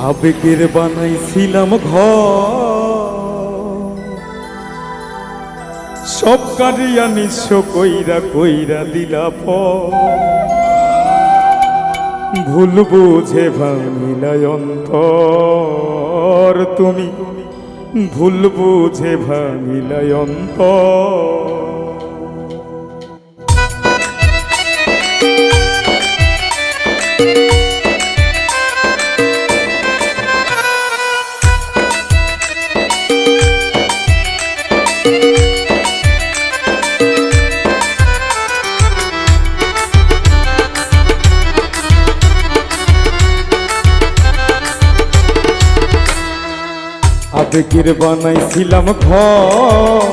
আবেগের বানাইছিলাম ঘর, সব কারিয়া নিঃস্ব কইরা কইরা দিলা ভুল বুঝে ভাঙিলাই অন্তর, তুমি ভুল বুঝে ভাঙিলাই অন্তর। আবেগের বানাইছিলাম ঘর,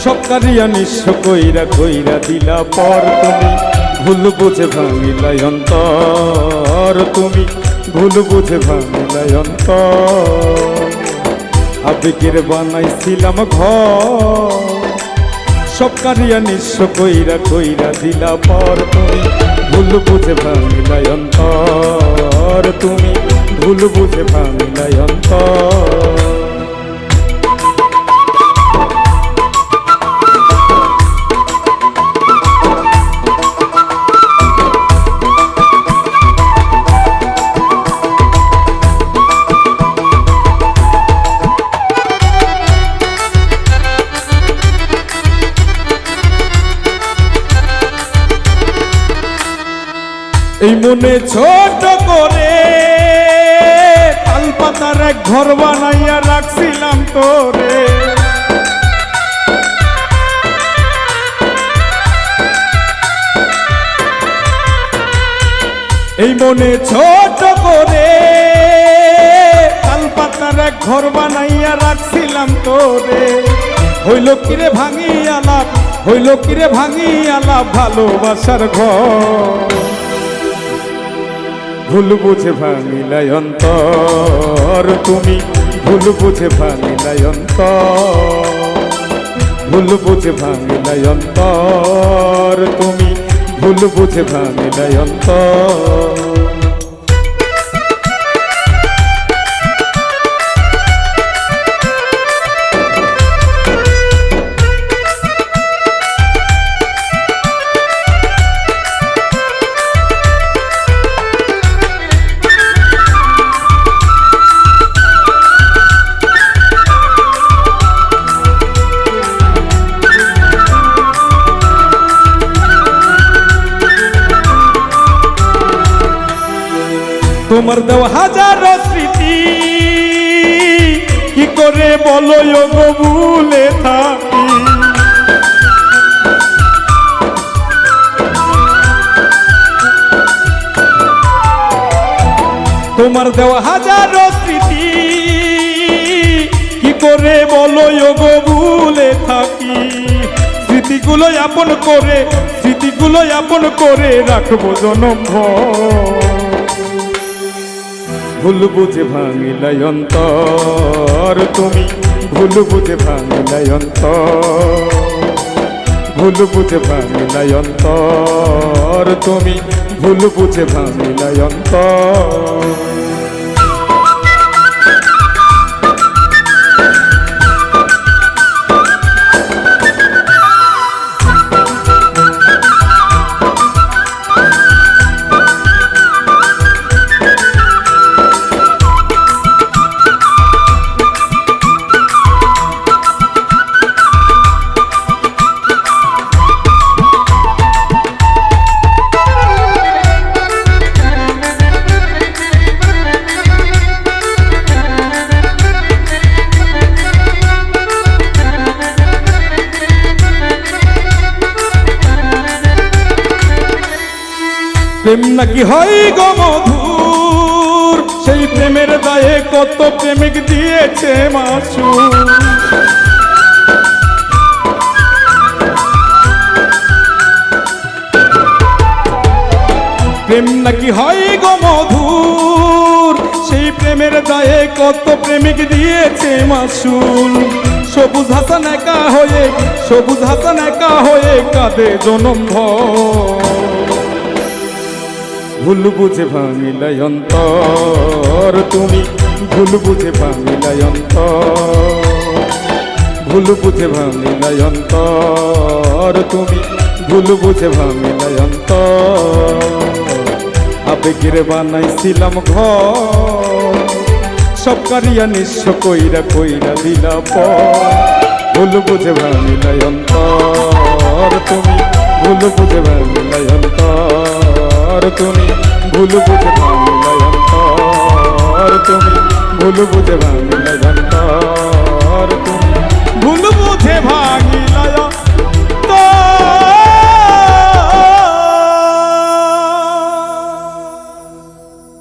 সব কারিয়া নিঃস্ব কইরা কইরা দিলা পর, তুমি ভুল বুঝে ভাঙিলাই অন্তর, তুমি ভুল বুঝে ভাঙিলাই অন্তর। আবেগের বানাইছিলাম ঘর, সব কারিয়া নিঃস্ব কইরা কইরা দিলা পর, তুমি ভুল বুঝে ভাঙিলাই অন্তর, তুমি ভুল বুঝে ভাঙিলাই অন্তর। এই মনে ছোট করে তাল পাতার এক ঘর বানাইয়া রাখছিলাম তোরে, এই মনে ছোট করে তাল পাতার এক ঘর বানাইয়া রাখছিলাম তোরে। হইল কিরে ভাঙিয়া লাভ, হইল কিরে ভাঙিয়া লাভ ভালোবাসার ঘর, ভুল বুঝে ভাঙিলাই অন্তর, তুমি ভুল বুঝে ভাঙিলাই অন্তর, ভুল বুঝে ভাঙিলাই অন্তর, তুমি ভুল বুঝে ভাঙিলাই অন্তর। তোমার দেওয়া হাজারো স্মৃতি কি করে বলো গো ভুলে থাকি, তোমার দেওয়া হাজারো স্মৃতি কি করে বলো গো ভুলে থাকি। স্মৃতিগুলো আপন করে, স্মৃতিগুলো আপন করে রাখবো জনম ভর, ভুল বুঝে ভাঙিলাই অন্তর, তুমি ভুল বুঝে ভাঙিলাই অন্তর, ভুল বুঝে ভাঙিলাই অন্তর, তুমি ভুল বুঝে ভাঙিলাই অন্তর। প্রেম নাকি হয় গো মধুর, সেই প্রেমের দায়ে কত প্রেমিক দিয়েছে মাসুর। প্রেম নাকি হয় গো মধুর, সেই প্রেমের দায়ে কত প্রেমিক দিয়েছে মাসুল। সবুজ হাসান একা হয়ে, সবুজ হাসান একা হয়ে কাঁদে জনম ভর। ভুল বুঝে ভাঙিলাই অন্তর, তুমি ভুল বুঝে ভাঙিলাই অন্তর, ভুল বুঝে ভাঙিলাই অন্তর, তুমি ভুল বুঝে ভাঙিলাই অন্তর। আবেগের বানাইছিলাম ঘর, সব কারিয়া নিঃস্ব কইরা কইরা দিলা পর। ভুল বুঝে ভাঙিলাই অন্তর, তুমি ভুল বুঝে ভাঙিলাই অন্তর, তুমি ভুল বুঝে ভাঙিলাই অন্তর, তুমি ভুল বুঝে ভাঙিলাই অন্তর।